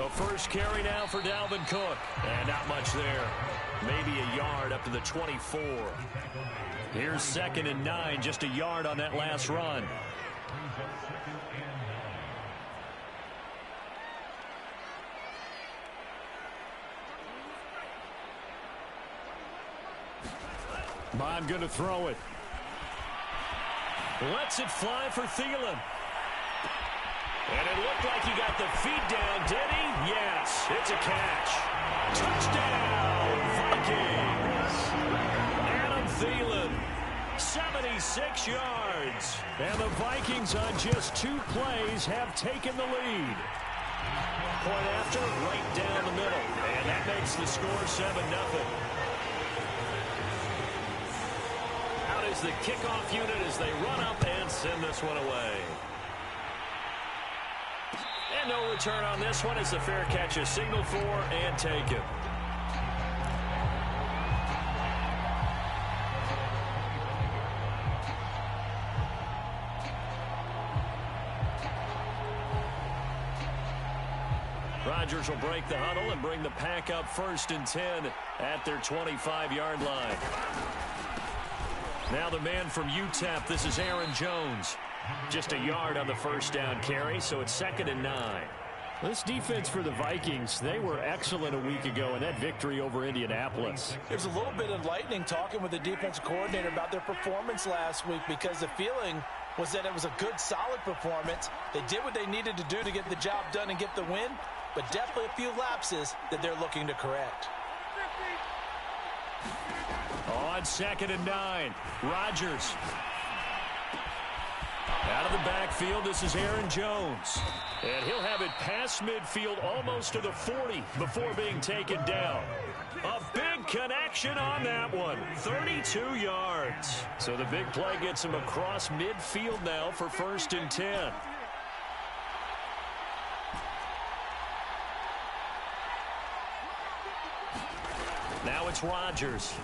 A first carry now for Dalvin Cook. And not much there. Maybe a yard up to the 24. Here's 2nd and 9, just a yard on that last run. Bond going to throw it. Lets it fly for Thielen. And it looked like he got the feet down, did he? Yes, it's a catch. Touchdown, Vikings. Adam Thielen, 76 yards. And the Vikings on just 2 plays have taken the lead. Point after, right down the middle. And that makes the score 7-0. Out is the kickoff unit as they run up and send this one away. And no return on this one as the fair catch is signaled for and taken. Rodgers will break the huddle and bring the pack up 1st and 10 at their 25-yard line. Now the man from UTEP, this is Aaron Jones. Just a yard on the first down carry, so it's 2nd and 9. This defense for the Vikings, they were excellent a week ago in that victory over Indianapolis. There's a little bit of lightning talking with the defense coordinator about their performance last week because the feeling was that it was a good, solid performance. They did what they needed to do to get the job done and get the win, but definitely a few lapses that they're looking to correct. On 2nd and 9, Rodgers. Out of the backfield, this is Aaron Jones. And he'll have it past midfield almost to the 40 before being taken down. A big connection on that one. 32 yards. So the big play gets him across midfield now for 1st and 10. Now it's Rodgers.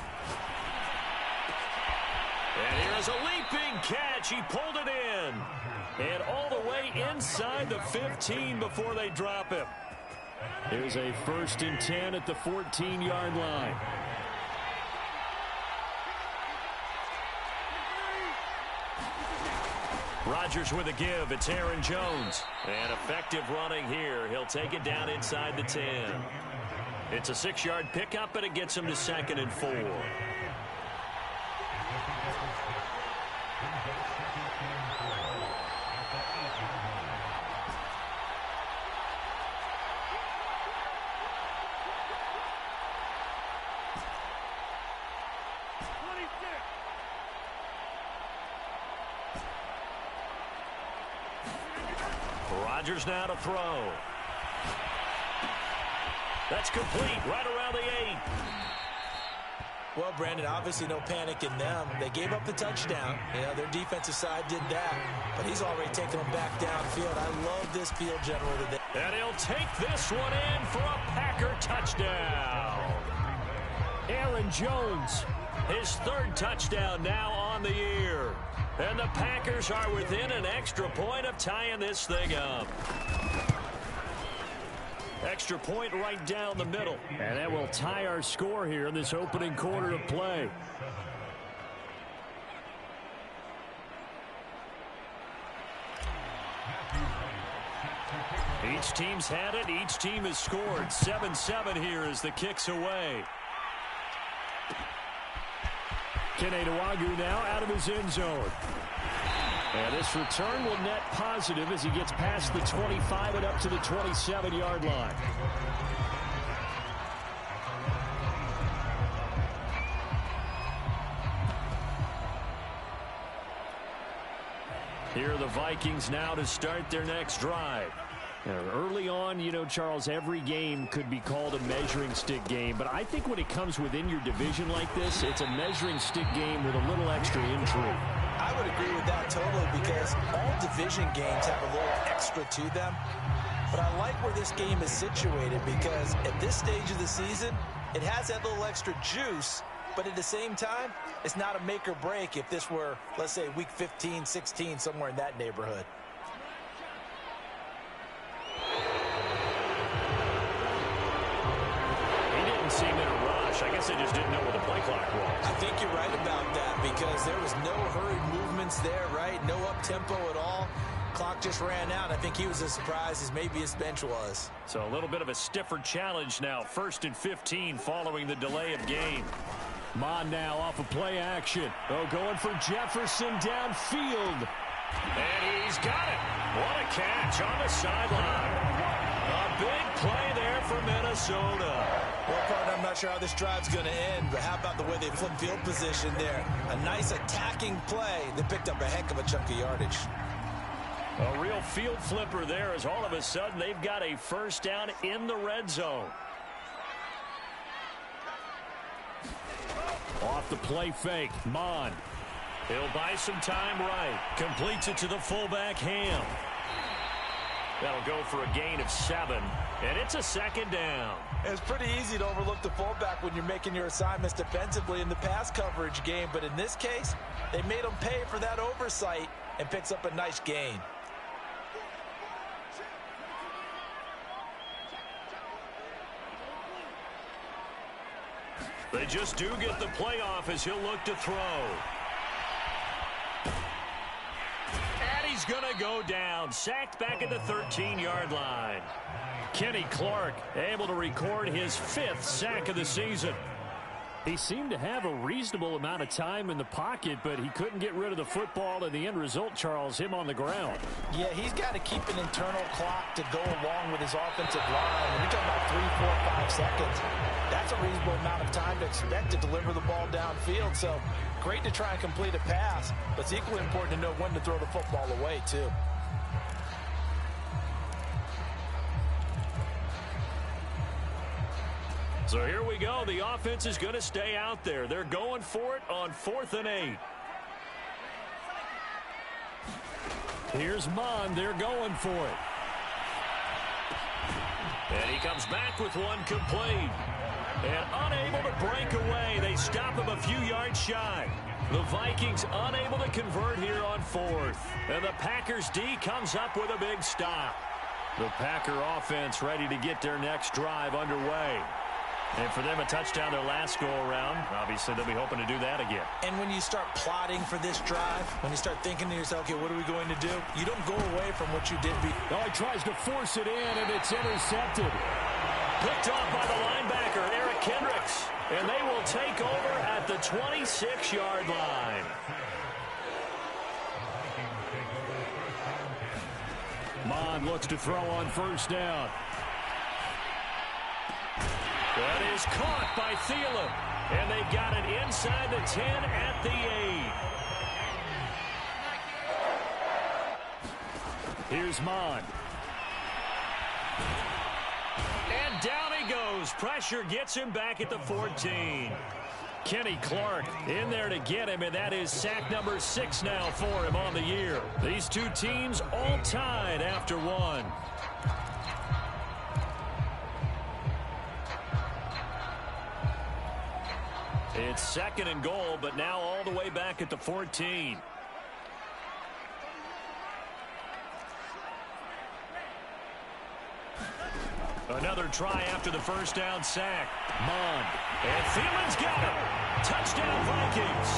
And here's a leaping catch. He pulled it in. And all the way inside the 15 before they drop him. Here's a 1st and 10 at the 14-yard line. Rodgers with a give. It's Aaron Jones. And effective running here. He'll take it down inside the 10. It's a 6-yard pickup, and it gets him to 2nd and 4. Rodgers now to throw. That's complete right around the 8. Well, Brandon, obviously no panic in them. They gave up the touchdown. You know, their defensive side did that. But he's already taken them back downfield. I love this field general today. And he'll take this one in for a Packer touchdown. Aaron Jones, his 3rd touchdown now on the year. And the Packers are within an extra point of tying this thing up. Extra point right down the middle. And that will tie our score here in this opening quarter of play. Each team's had it. Each team has scored. 7-7 here as the kick's away. Kene Nwangwu now out of his end zone. And this return will net positive as he gets past the 25 and up to the 27-yard line. Here are the Vikings now to start their next drive. Early on, you know, Charles, every game could be called a measuring stick game. But I think when it comes within your division like this, it's a measuring stick game with a little extra intrigue. I would agree with that totally because all division games have a little extra to them. But I like where this game is situated because at this stage of the season, it has that little extra juice. But at the same time, it's not a make or break if this were, let's say, week 15, 16, somewhere in that neighborhood. rush. I guess they just didn't know where the play clock was. I think you're right about that because there was no hurried movements there, right? No up-tempo at all. Clock just ran out. I think he was as surprised as maybe his bench was. So a little bit of a stiffer challenge now. 1st and 15 following the delay of game. Mon now off of play action. Oh, going for Jefferson downfield. And he's got it. What a catch on the sideline. A big play there for Minnesota. Well, partner, I'm not sure how this drive's going to end, but how about the way they flipped field position there? A nice attacking play that picked up a heck of a chunk of yardage. A real field flipper there as all of a sudden they've got a first down in the red zone. Off the play fake, Mon. He'll buy some time right. Completes it to the fullback, Ham. That'll go for a gain of 7, and it's a 2nd down. It's pretty easy to overlook the fullback when you're making your assignments defensively in the pass coverage game, but in this case, they made him pay for that oversight and picks up a nice gain. They just do get the playoff as he'll look to throw. And he's going to go down. Sacked back at the 13-yard line. Kenny Clark able to record his 5th sack of the season. He seemed to have a reasonable amount of time in the pocket, but he couldn't get rid of the football, and the end result, Charles, him on the ground. Yeah, he's got to keep an internal clock to go along with his offensive line. When you're talking about 3, 4, 5 seconds, that's a reasonable amount of time to expect to deliver the ball downfield. So great to try and complete a pass, but it's equally important to know when to throw the football away, too. So here we go. The offense is going to stay out there. They're going for it on 4th and 8. Here's Mon. They're going for it. And he comes back with one complete. And unable to break away. They stop him a few yards shy. The Vikings unable to convert here on 4th. And the Packers D comes up with a big stop. The Packer offense ready to get their next drive underway. And for them, a touchdown their last go-around. Obviously, they'll be hoping to do that again. And when you start plotting for this drive, when you start thinking to yourself, okay, what are we going to do? You don't go away from what you did before. Oh, he tries to force it in, and it's intercepted. Picked off by the linebacker, Eric Kendricks. And they will take over at the 26-yard line. Mon looks to throw on 1st down. That is caught by Thielen. And they've got it inside the 10 at the 8. Here's Mon. And down he goes. Pressure gets him back at the 14. Kenny Clark in there to get him, and that is sack number 6 now for him on the year. These two teams all tied after 1. It's 2nd and goal, but now all the way back at the 14. Another try after the first down sack. Mon. And Thielen's got him. Touchdown Vikings.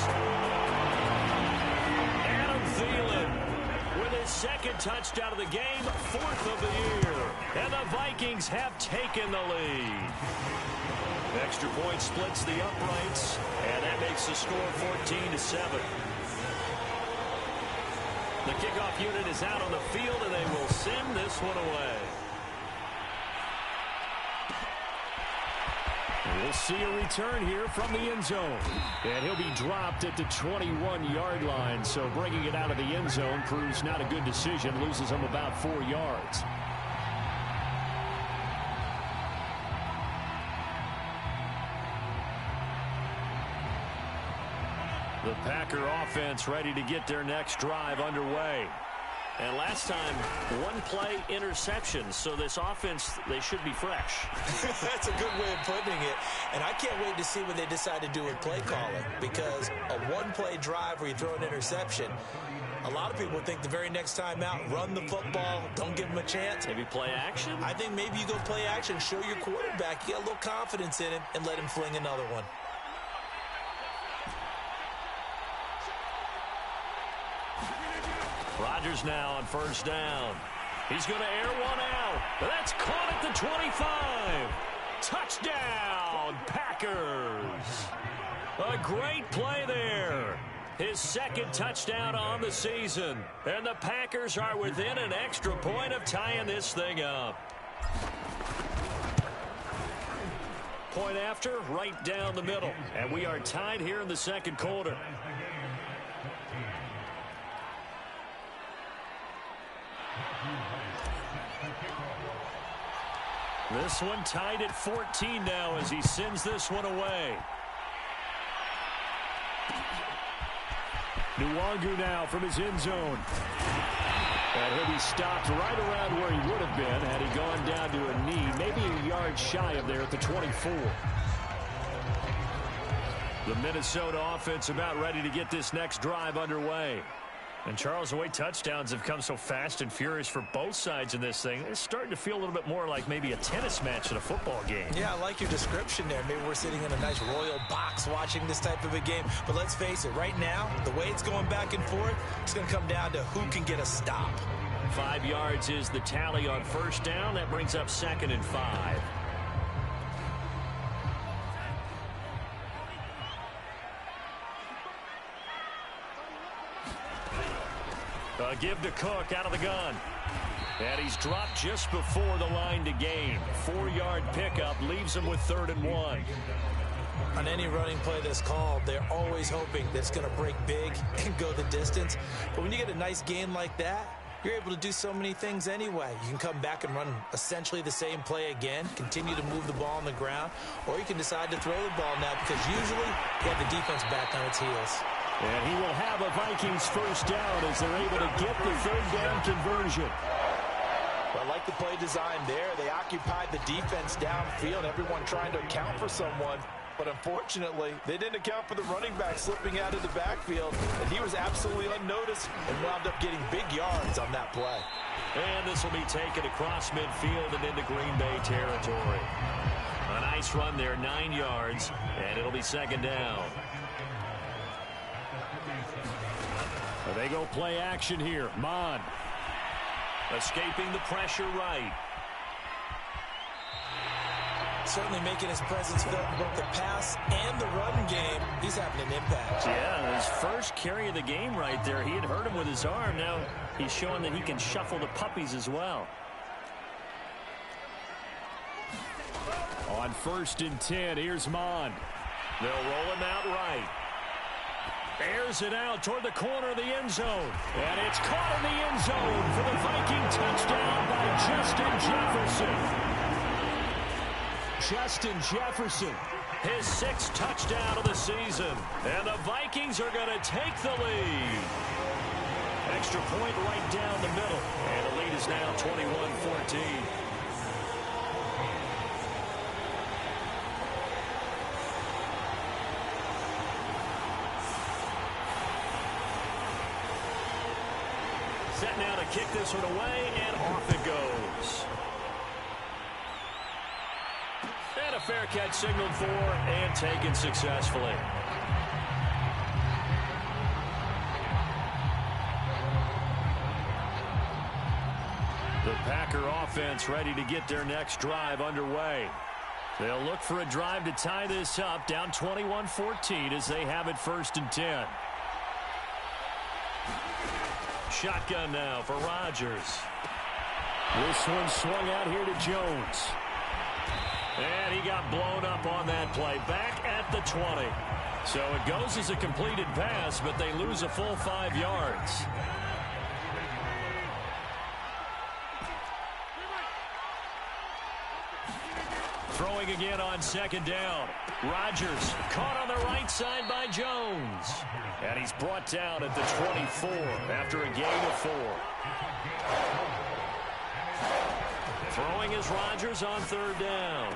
Adam Thielen with his 2nd touchdown of the game, 4th of the year. And the Vikings have taken the lead. Extra point splits the uprights, and that makes the score 14-7. The kickoff unit is out on the field, and they will send this one away. We'll see a return here from the end zone. And he'll be dropped at the 21-yard line, so bringing it out of the end zone proves not a good decision, loses him about 4 yards. The Packer offense ready to get their next drive underway. And last time, 1-play interception. So this offense, they should be fresh. That's a good way of putting it. And I can't wait to see what they decide to do with play calling, because a one-play drive where you throw an interception, a lot of people think the very next time out, run the football, don't give them a chance. Maybe play action? I think maybe you go play action, show your quarterback you got a little confidence in him, and let him fling another one. Rodgers now on first down. He's going to air one out. That's caught at the 25. Touchdown, Packers. A great play there. His second touchdown on the season. And the Packers are within an extra point of tying this thing up. Point after, right down the middle. And we are tied here in the second quarter. This one tied at 14 now as he sends this one away. Nwangu now from his end zone. And he'll be stopped right around where he would have been had he gone down to a knee, maybe a yard shy of there at the 24. The Minnesota offense about ready to get this next drive underway. And, Charles, the way touchdowns have come so fast and furious for both sides in this thing, it's starting to feel a little bit more like maybe a tennis match in a football game. Yeah, I like your description there. Maybe we're sitting in a nice royal box watching this type of a game. But let's face it, right now, the way it's going back and forth, it's going to come down to who can get a stop. 5 yards is the tally on first down. That brings up 2nd and 5. Give to Cook out of the gun. And he's dropped just before the line to gain. 4-yard pickup leaves him with 3rd and 1. On any running play that's called, they're always hoping that it's going to break big and go the distance. But when you get a nice gain like that, you're able to do so many things anyway. You can come back and run essentially the same play again, continue to move the ball on the ground, or you can decide to throw the ball now because usually you have the defense back on its heels. And he will have a Vikings first down as they're able to get the 3rd down conversion. Well, I like the play design there. They occupied the defense downfield, everyone trying to account for someone. But unfortunately, they didn't account for the running back slipping out of the backfield, and he was absolutely unnoticed and wound up getting big yards on that play. And this will be taken across midfield and into Green Bay territory. A nice run there, 9 yards, and it'll be 2nd down. They go play action here. Mon escaping the pressure right. Certainly making his presence felt in both the pass and the run game. He's having an impact. Yeah, his first carry of the game right there. He had hurt him with his arm. Now he's showing that he can shuffle the puppies as well. On 1st and 10, here's Mon. They'll roll him out right. Airs it out toward the corner of the end zone. And it's caught in the end zone for the Viking touchdown by Justin Jefferson. Justin Jefferson, his 6th touchdown of the season. And the Vikings are going to take the lead. Extra point right down the middle. And the lead is now 21-14. Set now to kick this one away, and off it goes. And a fair catch signaled for and taken successfully. The Packer offense ready to get their next drive underway. They'll look for a drive to tie this up, down 21-14 as they have it 1st and 10. Shotgun now for Rodgers. This one swung out here to Jones. And he got blown up on that play. Back at the 20. So it goes as a completed pass, but they lose a full 5 yards. Throwing again on 2nd down. Rodgers caught on the right side by Jones. And he's brought down at the 24 after a gain of 4. Throwing is Rodgers on 3rd down.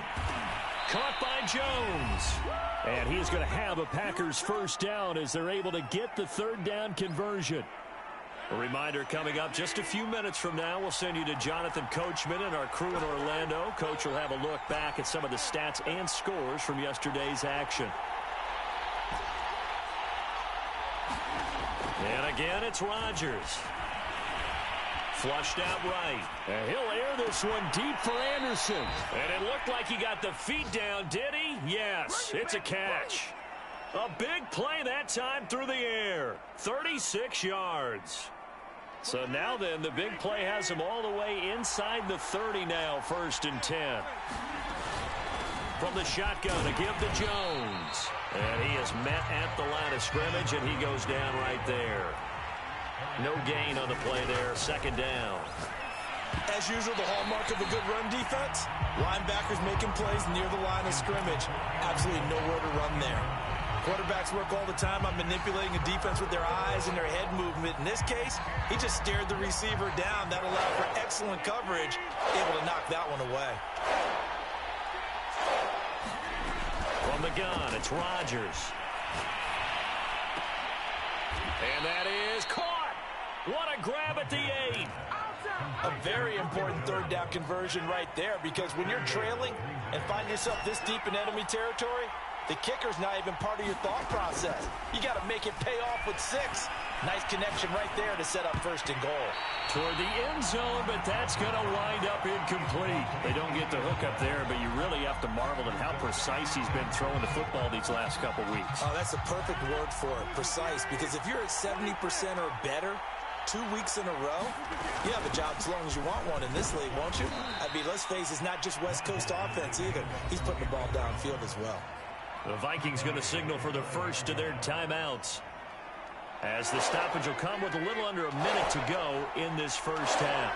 Caught by Jones. Jones. And he is going to have a Packers first down as they're able to get the third down conversion. A reminder coming up just a few minutes from now. We'll send you to Jonathan Coachman and our crew in Orlando. Coach will have a look back at some of the stats and scores from yesterday's action. And again, it's Rodgers. Flushed out right. And he'll air this one deep for Anderson. And it looked like he got the feet down, did he? Yes, it's a catch. A big play that time through the air. 36 yards. So now then, the big play has him all the way inside the 30 now, 1st and 10. From the shotgun to give to Jones. And he is met at the line of scrimmage, and he goes down right there. No gain on the play there, 2nd down. As usual, the hallmark of a good run defense, linebackers making plays near the line of scrimmage. Absolutely nowhere to run there. Quarterbacks work all the time on manipulating a defense with their eyes and their head movement. In this case, he just stared the receiver down. That allowed for excellent coverage, able to knock that one away. From the gun, it's Rodgers. And that is caught. What a grab at the 8. A very important third down conversion right there, because when you're trailing and find yourself this deep in enemy territory, the kicker's not even part of your thought process. You got to make it pay off with 6. Nice connection right there to set up 1st and goal. Toward the end zone, but that's going to wind up incomplete. They don't get the hook up there, but you really have to marvel at how precise he's been throwing the football these last couple weeks. Oh, that's the perfect word for it, precise, because if you're at 70% or better 2 weeks in a row, you have a job as long as you want one in this league, won't you? I mean, let's face it, it's not just West Coast offense either. He's putting the ball downfield as well. The Vikings going to signal for the first of their timeouts, as the stoppage will come with a little under a minute to go in this first half.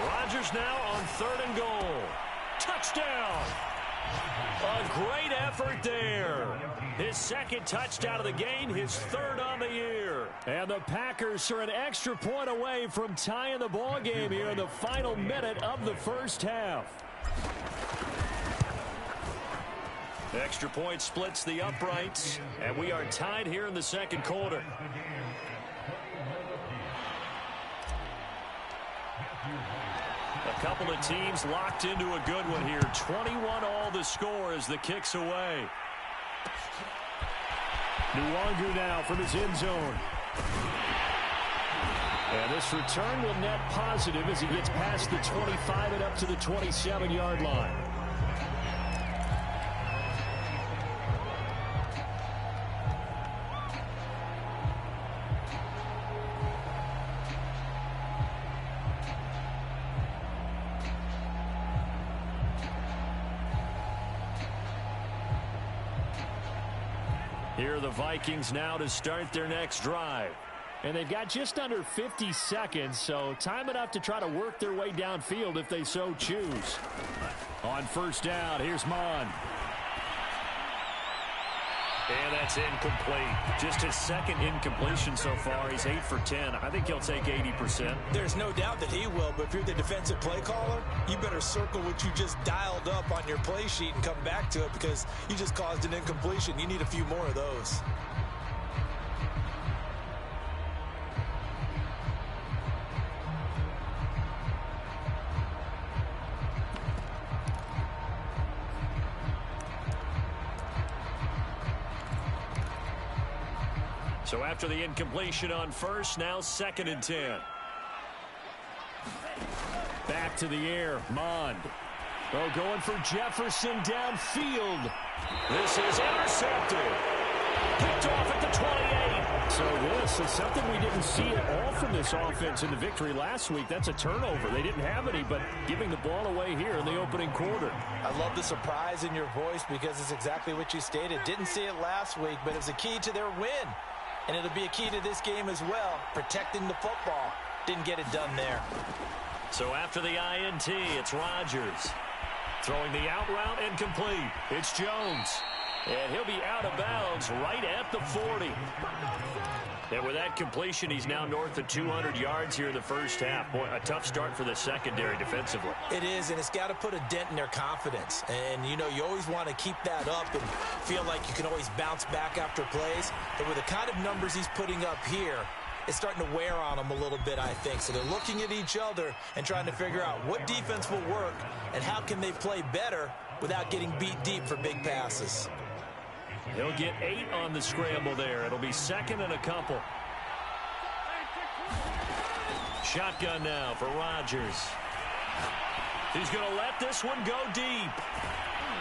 Rodgers now on 3rd and goal. Touchdown! A great effort there. His 2nd touchdown of the game, his 3rd on the year. And the Packers are an extra point away from tying the ball game here in the final minute of the first half. The extra point splits the uprights, and we are tied here in the 2nd quarter. A couple of teams locked into a good one here. 21 all the score as the kick's away. Nwangu now from his end zone. And this return will net positive as he gets past the 25 and up to the 27-yard line. Here are the Vikings now to start their next drive. And they've got just under 50 seconds, so time enough to try to work their way downfield if they so choose. On 1st down, here's Mon. And that's incomplete. Just his 2nd incompletion so far. He's 8 for 10. I think he'll take 80%. There's no doubt that he will, but if you're the defensive play caller, you better circle what you just dialed up on your play sheet and come back to it, because you just caused an incompletion. You need a few more of those. So after the incompletion on 1st, now 2nd and 10. Back to the air, Mond. Oh, going for Jefferson downfield. This is intercepted. Picked off at the 28. So this is something we didn't see at all from this offense in the victory last week. That's a turnover. They didn't have any, but giving the ball away here in the opening quarter. I love the surprise in your voice, because it's exactly what you stated. Didn't see it last week, but it's a key to their win. And it'll be a key to this game as well, protecting the football. Didn't get it done there. So after the INT, it's Rodgers. Throwing the out route incomplete. It's Jones. And he'll be out of bounds right at the 40. And with that completion, he's now north of 200 yards here in the first half. Boy, a tough start for the secondary defensively. It is, and it's got to put a dent in their confidence. And, you know, you always want to keep that up and feel like you can always bounce back after plays. But with the kind of numbers he's putting up here, it's starting to wear on them a little bit, I think. So they're looking at each other and trying to figure out what defense will work and how can they play better without getting beat deep for big passes. He'll get 8 on the scramble there. It'll be second and a couple. Shotgun now for Rodgers. He's going to let this one go deep.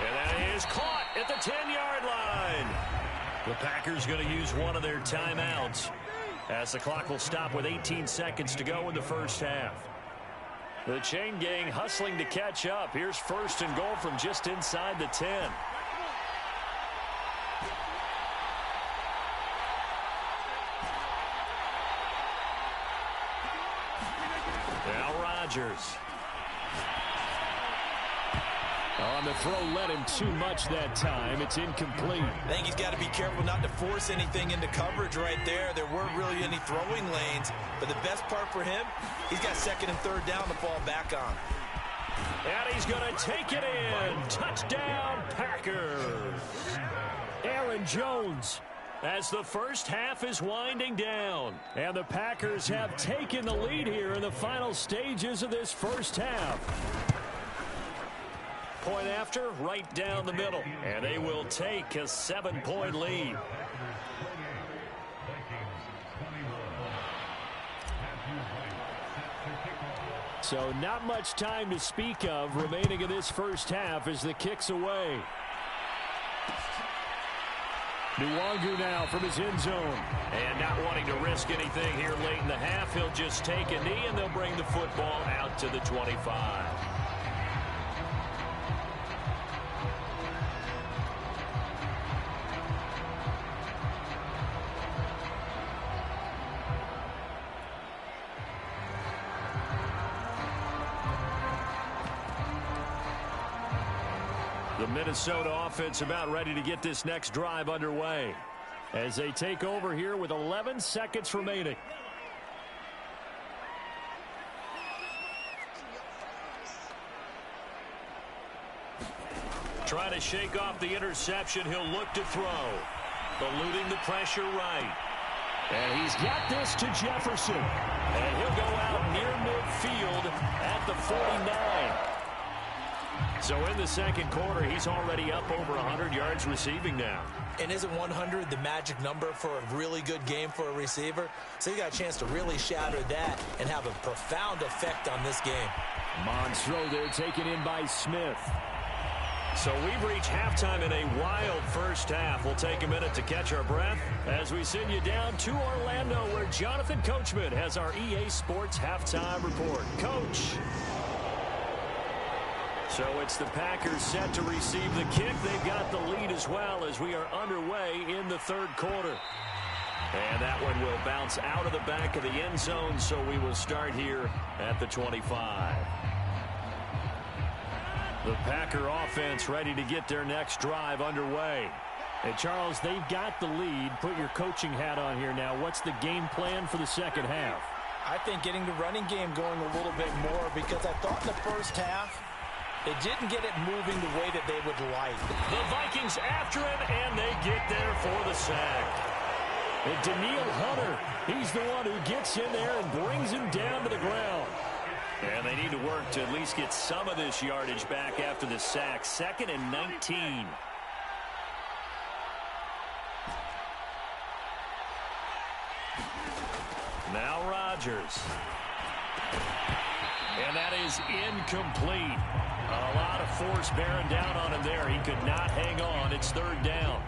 And that is caught at the 10-yard line. The Packers going to use one of their timeouts as the clock will stop with 18 seconds to go in the first half. The chain gang hustling to catch up. Here's first and goal from just inside the 10. Now Rodgers. On the throw, led him too much that time. It's incomplete. I think he's got to be careful not to force anything into coverage right there. There weren't really any throwing lanes. But the best part for him, he's got second and third down to fall back on. And he's going to take it in. Touchdown, Packers. Aaron Jones, as the first half is winding down. And the Packers have taken the lead here in the final stages of this first half. Point after, right down the middle. And they will take a 7-point lead. So not much time to speak of remaining in this first half as the kick's away. Nwangu now from his end zone. And not wanting to risk anything here late in the half, he'll just take a knee and they'll bring the football out to the 25. The Minnesota offense about ready to get this next drive underway as they take over here with 11 seconds remaining. Trying to shake off the interception. He'll look to throw. Eluding the pressure right. And he's got this to Jefferson. And he'll go out near midfield at the 49. So in the second quarter, he's already up over 100 yards receiving now. And isn't 100 the magic number for a really good game for a receiver? So you got a chance to really shatter that and have a profound effect on this game. Mond's throw there taken in by Smith. So we've reached halftime in a wild first half. We'll take a minute to catch our breath as we send you down to Orlando, where Jonathan Coachman has our EA Sports halftime report. Coach. So it's the Packers set to receive the kick. They've got the lead as well as we are underway in the third quarter. And that one will bounce out of the back of the end zone, so we will start here at the 25. The Packer offense ready to get their next drive underway. And Charles, they've got the lead. Put your coaching hat on here now. What's the game plan for the second half? I think getting the running game going a little bit more, because I thought in the first half they didn't get it moving the way that they would like. The Vikings after him, and they get there for the sack. And Daniil Hunter, he's the one who gets in there and brings him down to the ground. And they need to work to at least get some of this yardage back after the sack. Second and 19. Now Rodgers. And that is incomplete. A lot of force bearing down on him there. He could not hang on. It's third down.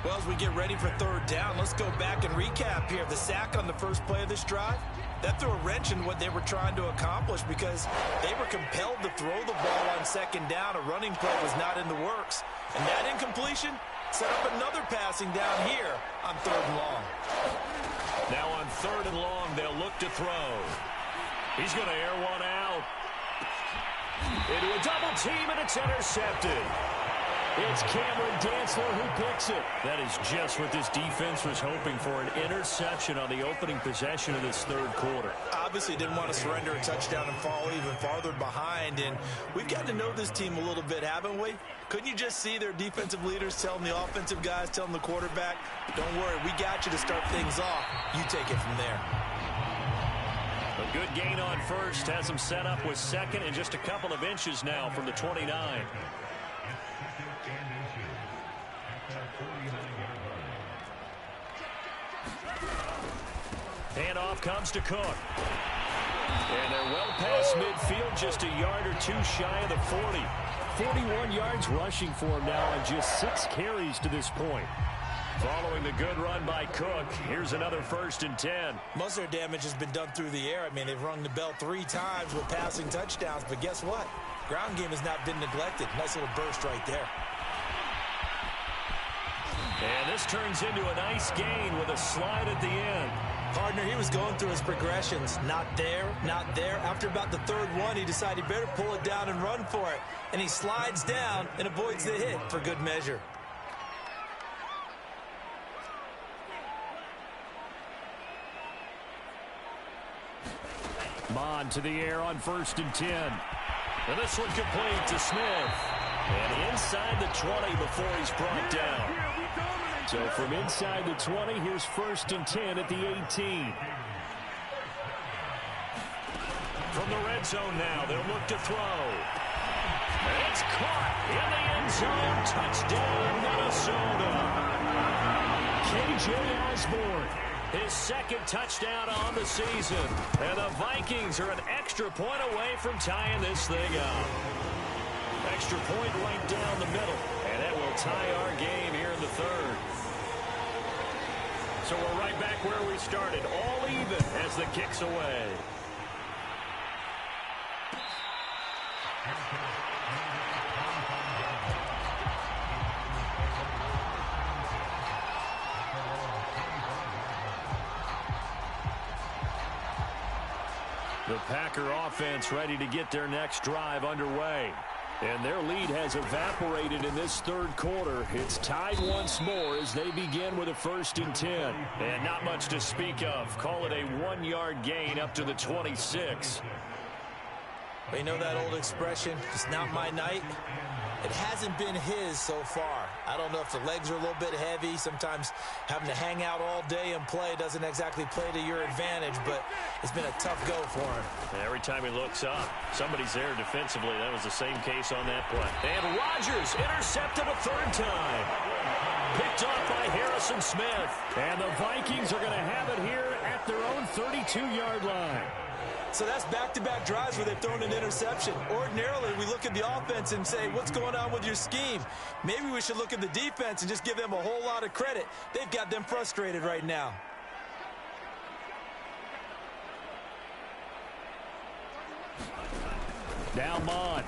Well, as we get ready for third down, let's go back and recap here. The sack on the first play of this drive, that threw a wrench in what they were trying to accomplish, because they were compelled to throw the ball on second down. A running play was not in the works. And that incompletion set up another passing down here on third and long. Now on third and long, they'll look to throw. He's going to air one out. Into a double team, and it's intercepted. It's Cameron Dantzler who picks it. That is just what this defense was hoping for, an interception on the opening possession of this third quarter. Obviously didn't want to surrender a touchdown and fall even farther behind, and we've got to know this team a little bit, haven't we? Couldn't you just see their defensive leaders telling the offensive guys, telling the quarterback, don't worry, we got you to start things off. You take it from there. A good gain on first has him set up with second and just a couple of inches now from the 29. Handoff comes to Cook. And they're well past midfield, just a yard or two shy of the 40. 41 yards rushing for him now on just 6 carries to this point. Following the good run by Cook, here's another 1st and 10. Most of their damage has been done through the air. I mean, they've rung the bell 3 times with passing touchdowns, but guess what? Ground game has not been neglected. Nice little burst right there. And this turns into a nice gain with a slide at the end. Partner, he was going through his progressions. Not there, not there. After about the 3rd one, he decided he better pull it down and run for it. And he slides down and avoids the hit for good measure. Mond to the air on 1st and 10. And this one complete to Smith. And inside the 20 before he's brought down. So from inside the 20, here's 1st and 10 at the 18. From the red zone now, they'll look to throw. And it's caught in the end zone. Touchdown, Minnesota. KJ Osborne. His 2nd touchdown on the season. And the Vikings are an extra point away from tying this thing up. Extra point right down the middle. And that will tie our game here in the 3rd. So we're right back where we started. All even as the kick's away. The Packer offense ready to get their next drive underway. And their lead has evaporated in this 3rd quarter. It's tied once more as they begin with a 1st and 10. And not much to speak of. Call it a 1-yard gain up to the 26. You know that old expression, it's not my night? It hasn't been his so far. I don't know if the legs are a little bit heavy. Sometimes having to hang out all day and play doesn't exactly play to your advantage, but it's been a tough go for him. And every time he looks up, somebody's there defensively. That was the same case on that play. And Rodgers intercepted a 3rd time. Picked off by Harrison Smith. And the Vikings are going to have it here at their own 32-yard line. So that's back-to-back drives where they've thrown an interception. Ordinarily, we look at the offense and say, what's going on with your scheme? Maybe we should look at the defense and just give them a whole lot of credit. They've got them frustrated right now. Now Mond.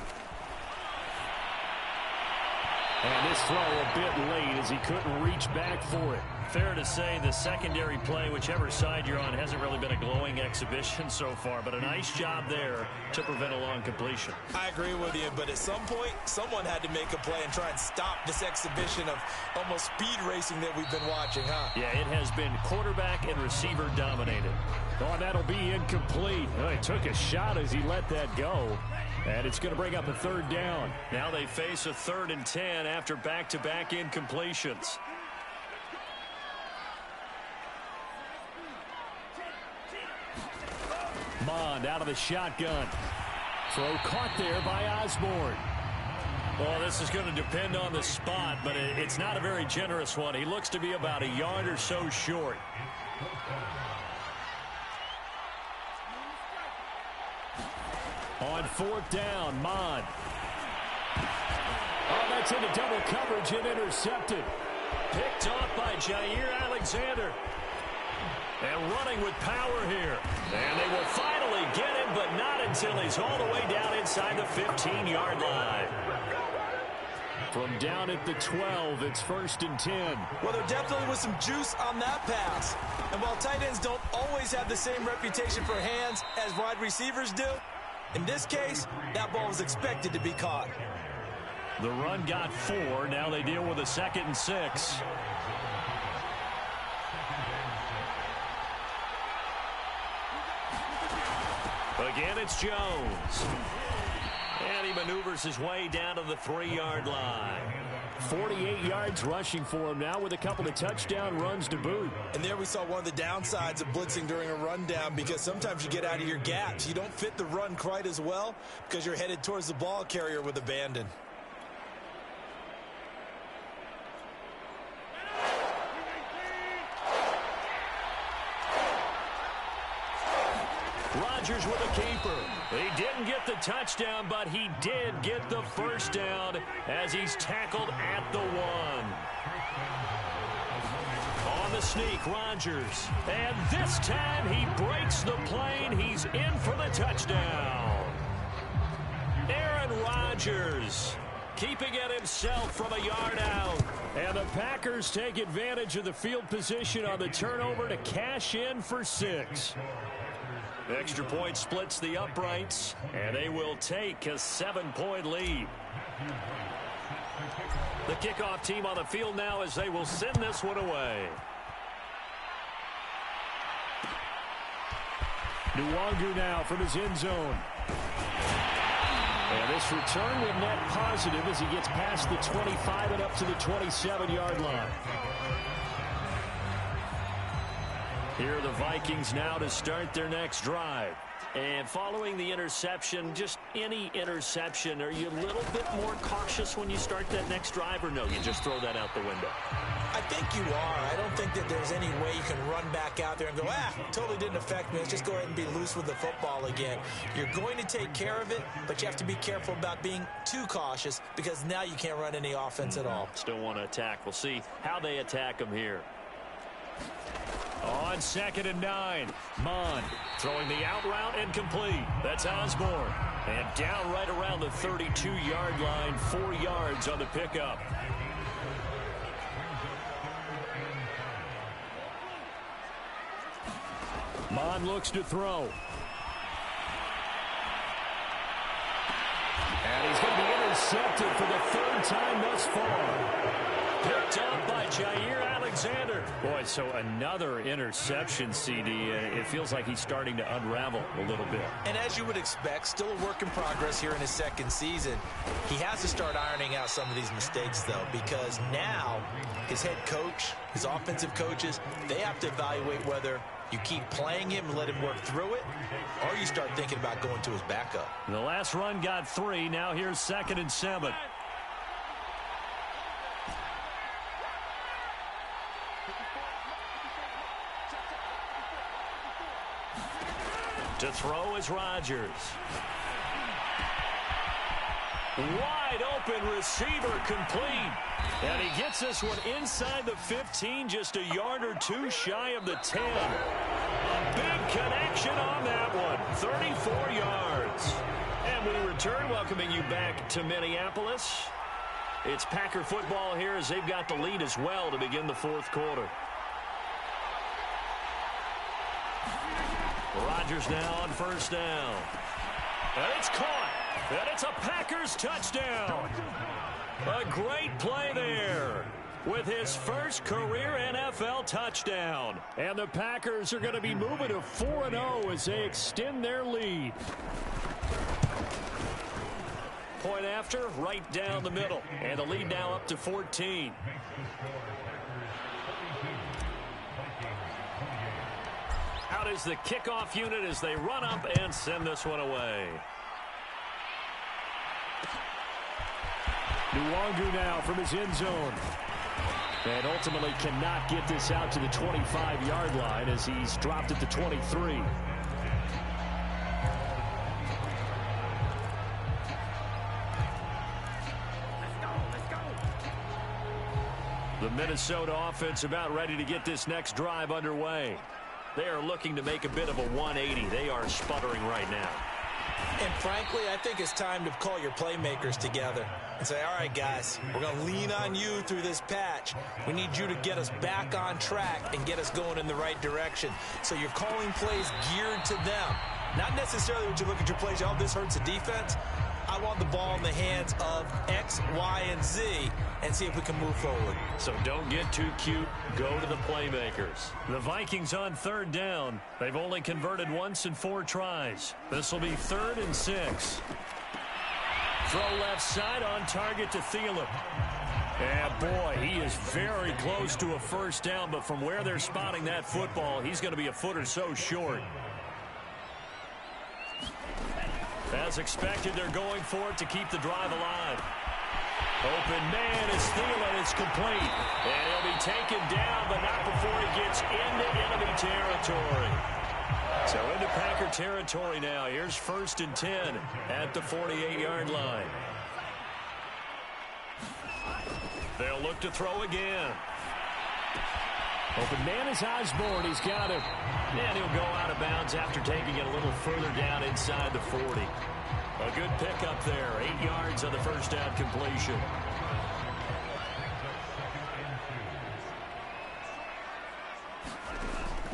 And this throw a bit late as he couldn't reach back for it. Fair to say the secondary play, whichever side you're on, hasn't really been a glowing exhibition so far, but a nice job there to prevent a long completion. I agree with you, but at some point, someone had to make a play and try and stop this exhibition of almost speed racing that we've been watching, huh? Yeah, it has been quarterback and receiver dominated. Oh, and that'll be incomplete. Oh, he took a shot as he let that go. And it's going to bring up a 3rd down. Now they face a 3rd and 10 after back-to-back incompletions. Mond out of the shotgun. Throw caught there by Osborne. Well, this is going to depend on the spot, but it's not a very generous one. He looks to be about a yard or so short. On 4th down, Mond. Oh, that's into double coverage and intercepted. Picked off by Jair Alexander. And running with power here. And they will finally get him, but not until he's all the way down inside the 15-yard line. From down at the 12, it's 1st and 10. Well, there definitely was some juice on that pass. And while tight ends don't always have the same reputation for hands as wide receivers do, in this case, that ball was expected to be caught. The run got 4. Now they deal with a 2nd and 6. Again, it's Jones. And he maneuvers his way down to the 3-yard line. 48 yards rushing for him now with a couple of touchdown runs to boot. And there we saw one of the downsides of blitzing during a rundown, because sometimes you get out of your gaps. You don't fit the run quite as well because you're headed towards the ball carrier with abandon. Rodgers with a keeper. He didn't get the touchdown, but he did get the first down as he's tackled at the 1. On the sneak, Rodgers. And this time he breaks the plane. He's in for the touchdown. Aaron Rodgers keeping it himself from a yard out. And the Packers take advantage of the field position on the turnover to cash in for 6. The extra point splits the uprights, and they will take a 7-point lead. The kickoff team on the field now as they will send this one away. Nwangu now from his end zone. And this return will net positive as he gets past the 25 and up to the 27-yard line. Here are the Vikings now to start their next drive. And following the interception, just any interception, are you a little bit more cautious when you start that next drive, or no, you just throw that out the window? I think you are. I don't think that there's any way you can run back out there and go, totally didn't affect me. Let's just go ahead and be loose with the football again. You're going to take care of it, but you have to be careful about being too cautious, because now you can't run any offense at all. Still want to attack. We'll see how they attack them here. On 2nd and 9, Mond throwing the out route and complete. That's Osborne. And down right around the 32-yard line, 4 yards on the pickup. Mond looks to throw. And he's going to be intercepted for the 3rd time thus far. Picked up by Jair Alexander. Boy, so another interception, CD. It feels like he's starting to unravel a little bit. And as you would expect, still a work in progress here in his 2nd season. He has to start ironing out some of these mistakes, though, because now his head coach, his offensive coaches, they have to evaluate whether you keep playing him and let him work through it, or you start thinking about going to his backup. The last run got 3. Now here's 2nd and 7. To throw is Rodgers. Wide open receiver, complete. And he gets this one inside the 15, just a yard or 2 shy of the 10. A big connection on that one, 34 yards. And we return, welcoming you back to Minneapolis. It's Packer football here as they've got the lead as well to begin the 4th quarter. Rodgers now on 1st down. And it's caught. And it's a Packers touchdown. A great play there with his first career NFL touchdown. And the Packers are going to be moving to 4-0 as they extend their lead. Point after, right down the middle. And the lead now up to 14. Out is the kickoff unit as they run up and send this one away. Nwangu now from his end zone. And ultimately cannot get this out to the 25-yard line as he's dropped at the 23. The Minnesota offense about ready to get this next drive underway. They are looking to make a bit of a 180. They are sputtering right now. And frankly, I think it's time to call your playmakers together and say, all right, guys, we're going to lean on you through this patch. We need you to get us back on track and get us going in the right direction. So you're calling plays geared to them. Not necessarily when you look at your plays, oh, this hurts the defense. I want the ball in the hands of X, Y, and Z and see if we can move forward. So don't get too cute. Go to the playmakers. The Vikings on third down. They've only converted once in 4 tries. This will be 3rd and 6. Throw left side on target to Thielen. And boy, he is very close to a first down, but from where they're spotting that football, he's going to be a foot or so short. As expected, they're going for it to keep the drive alive. Open man is Thielen. It's complete. And he'll be taken down, but not before he gets into enemy territory. So into Packer territory now. Here's 1st and 10 at the 48-yard line. They'll look to throw again. Open man is Osborne. He's got it. And he'll go out of bounds after taking it a little further down inside the 40. A good pickup there. 8 yards on the first down completion.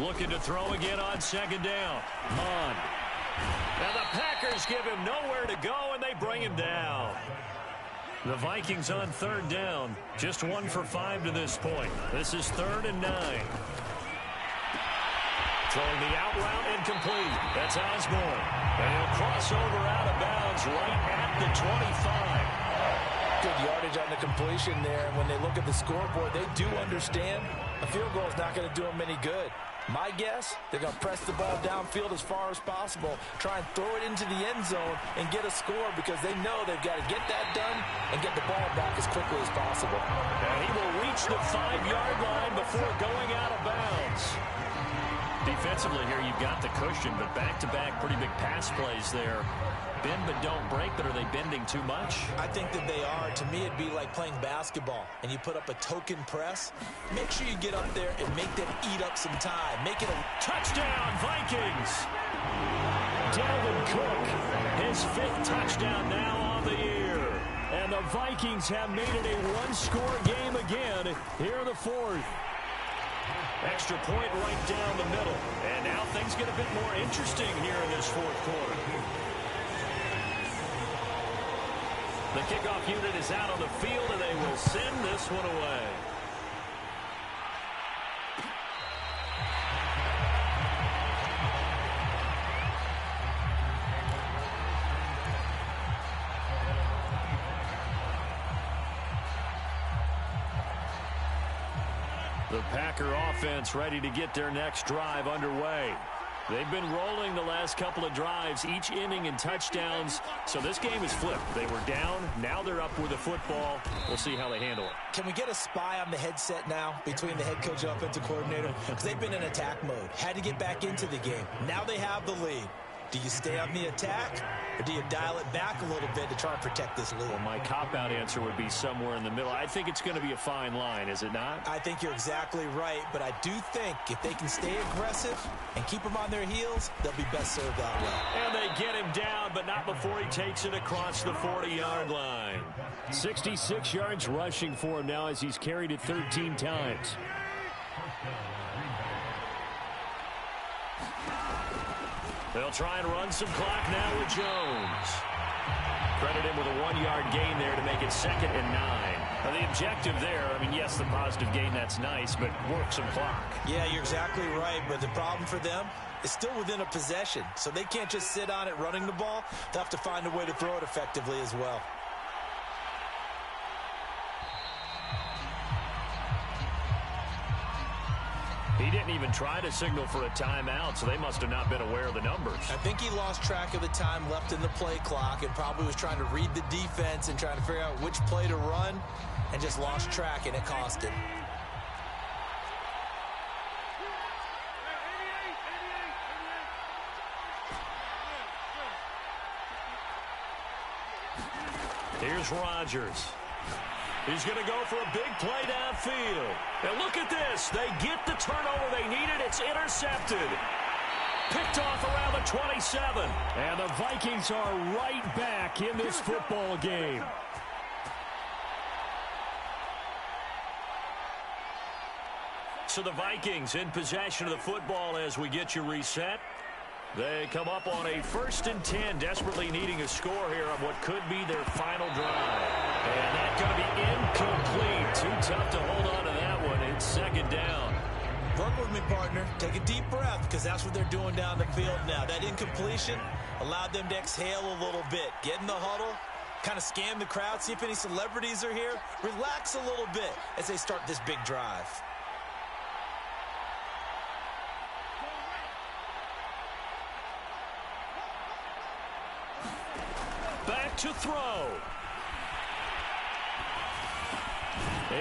Looking to throw again on 2nd down. Munn. Now the Packers give him nowhere to go, and they bring him down. The Vikings on 3rd down. Just 1 for 5 to this point. This is 3rd and 9. Throwing the out route incomplete. That's Osborne. And he'll cross over out of bounds right at the 25. Good yardage on the completion there. And when they look at the scoreboard, they do understand a field goal is not going to do them any good. My guess, they're going to press the ball downfield as far as possible, try and throw it into the end zone and get a score because they know they've got to get that done and get the ball back as quickly as possible. And he will reach the 5-yard line before going out of bounds. Defensively here, you've got the cushion, but back-to-back pretty big pass plays there. Bend but don't break, but are they bending too much? I think that they are. To me, it'd be like playing basketball, and you put up a token press. Make sure you get up there and make them eat up some time. Make it a touchdown, Vikings! Dalvin Cook, his 5th touchdown now on the year. And the Vikings have made it a 1-score game again here in the 4th. Extra point right down the middle. And now things get a bit more interesting here in this 4th quarter. The kickoff unit is out on the field, and they will send this one away. The Packer offense ready to get their next drive underway. They've been rolling the last couple of drives, each inning in touchdowns. So this game is flipped. They were down. Now they're up with the football. We'll see how they handle it. Can we get a spy on the headset now between the head coach and offensive coordinator? Because they've been in attack mode. Had to get back into the game. Now they have the lead. Do you stay on the attack, or do you dial it back a little bit to try and protect this lead? Well, my cop-out answer would be somewhere in the middle. I think it's going to be a fine line, is it not? I think you're exactly right, but I do think if they can stay aggressive and keep them on their heels, they'll be best served that way. And they get him down, but not before he takes it across the 40-yard line. 66 yards rushing for him now as he's carried it 13 times. They'll try and run some clock now with Jones. Credit him with a 1-yard gain there to make it 2nd and 9. Now the objective there, I mean, yes, the positive gain, that's nice, but work some clock. Yeah, you're exactly right, but the problem for them is still within a possession, so they can't just sit on it running the ball. They'll have to find a way to throw it effectively as well. He didn't even try to signal for a timeout, so they must have not been aware of the numbers. I think he lost track of the time left in the play clock and probably was trying to read the defense and trying to figure out which play to run and just lost track, and it cost him. Here's Rodgers. He's going to go for a big play downfield. And look at this. They get the turnover they needed. It's intercepted. Picked off around the 27. And the Vikings are right back in this football game. So the Vikings in possession of the football as we get you reset. They come up on a 1st and 10, desperately needing a score here on what could be their final drive. And that's going to be incomplete. Too tough to hold on to that one. It's 2nd down. Work with me, partner. Take a deep breath, because that's what they're doing down the field now. That incompletion allowed them to exhale a little bit. Get in the huddle, kind of scan the crowd, see if any celebrities are here. Relax a little bit as they start this big drive. Back to throw.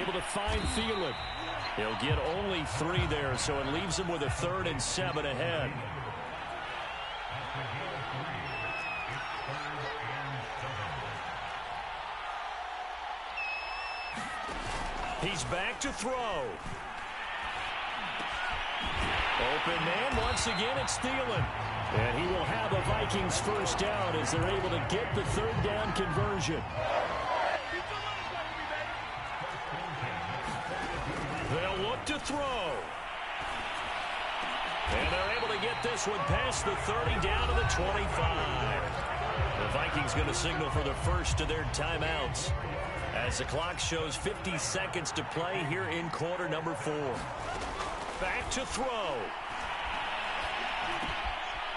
Able to find Thielen. He'll get only 3 there, so it leaves him with a 3rd and 7 ahead. He's back to throw. Open man, once again, it's Thielen. And he will have a Vikings 1st down as they're able to get the 3rd down conversion. They'll look to throw. And they're able to get this one past the 30 down to the 25. The Vikings going to signal for the first of their timeouts as the clock shows 50 seconds to play here in quarter number 4. Back to throw.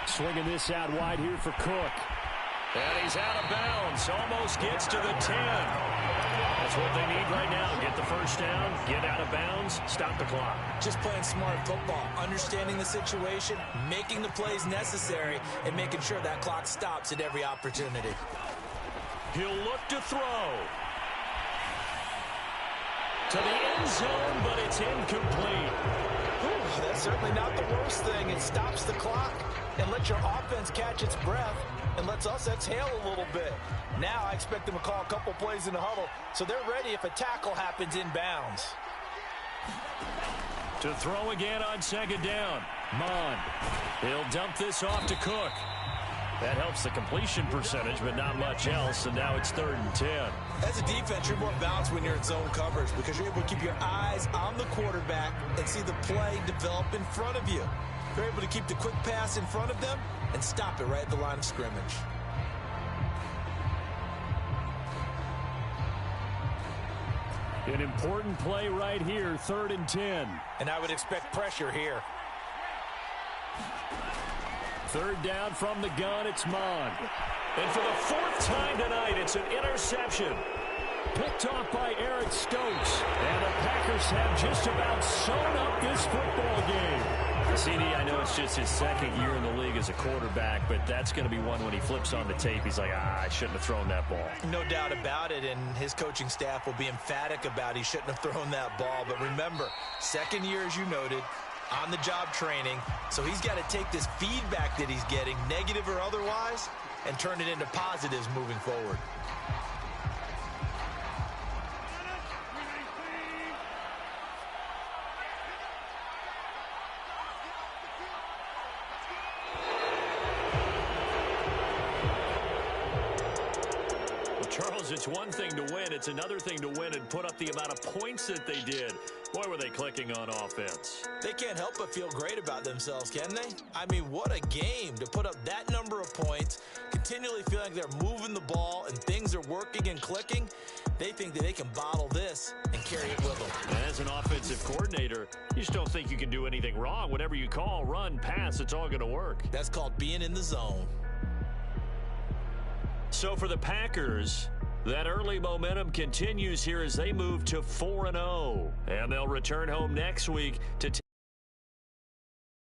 Swinging this out wide here for Cook. And he's out of bounds. Almost gets to the 10. That's what they need right now. Get the 1st down, get out of bounds, stop the clock. Just playing smart football, understanding the situation, making the plays necessary, and making sure that clock stops at every opportunity. He'll look to throw. To the end zone, but it's incomplete. Whew, that's certainly not the worst thing. It stops the clock and lets your offense catch its breath and lets us exhale a little bit. Now I expect them to call a couple plays in the huddle so they're ready if a tackle happens in bounds. To throw again on 2nd down. Mond. He'll dump this off to Cook. That helps the completion percentage, but not much else, and now it's 3rd and 10. As a defense, you're more balanced when you're in zone coverage because you're able to keep your eyes on the quarterback and see the play develop in front of you. You're able to keep the quick pass in front of them and stop it right at the line of scrimmage. An important play right here, 3rd and 10. And I would expect pressure here. 3rd down from the gun, it's Mond. And for the 4th time tonight, it's an interception. Picked off by Eric Stokes. And the Packers have just about sewn up this football game. CD, I know it's just his 2nd year in the league as a quarterback, but that's going to be one when he flips on the tape. He's like, I shouldn't have thrown that ball. No doubt about it, and his coaching staff will be emphatic about he shouldn't have thrown that ball. But remember, 2nd year, as you noted, on-the-job training. So he's got to take this feedback that he's getting, negative or otherwise, and turn it into positives moving forward. Charles, it's one thing to win. It's another thing to win and put up the amount of points that they did. Boy, were they clicking on offense. They can't help but feel great about themselves, can they? I mean, what a game to put up that number of points, continually feeling like they're moving the ball and things are working and clicking. They think that they can bottle this and carry it with them. As an offensive coordinator, you just don't think you can do anything wrong. Whatever you call, run, pass, it's all going to work. That's called being in the zone. So for the Packers, that early momentum continues here as they move to 4-0. And they'll return home next week to